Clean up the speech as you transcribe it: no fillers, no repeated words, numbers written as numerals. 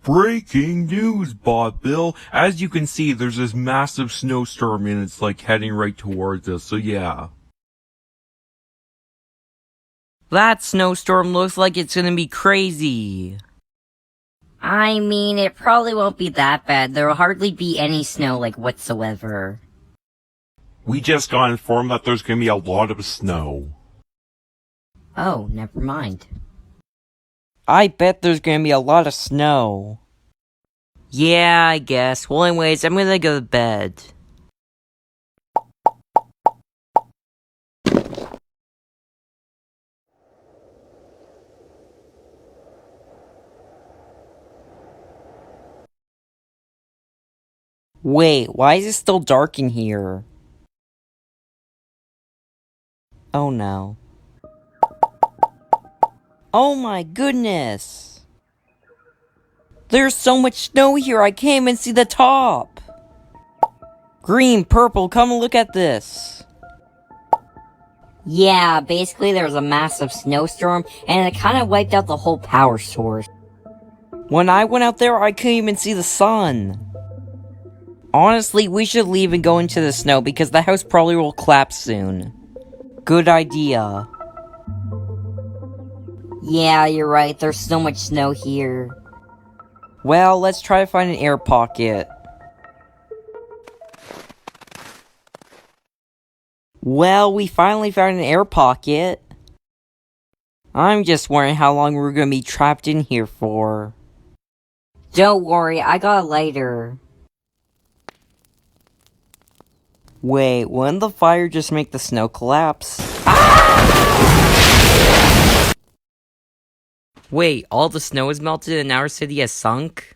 Breaking news, Botvile. As you can see, there's this massive snowstorm and it's like heading right towards us, so yeah. That snowstorm looks like it's gonna be crazy. I mean, it probably won't be that bad. There'll hardly be any snow, whatsoever. We just got informed that there's gonna be a lot of snow. Oh, never mind. I bet there's gonna be a lot of snow. Yeah, I guess. Well, anyways, I'm gonna go to bed. Wait, why is it still dark in here? Oh no. Oh my goodness! There's so much snow here, I can't even see the top! Green, purple, come and look at this! Yeah, basically there was a massive snowstorm, and it kind of wiped out the whole power source. When I went out there, I couldn't even see the sun. Honestly, we should leave and go into the snow because the house probably will collapse soon. Good idea. Yeah, you're right, there's so much snow here. Well, let's try to find an air pocket. Well, we finally found an air pocket. I'm just wondering how long we're gonna be trapped in here for. Don't worry, I got a lighter. Wait, wouldn't the fire just make the snow collapse? Wait, all the snow is melted and our city has sunk?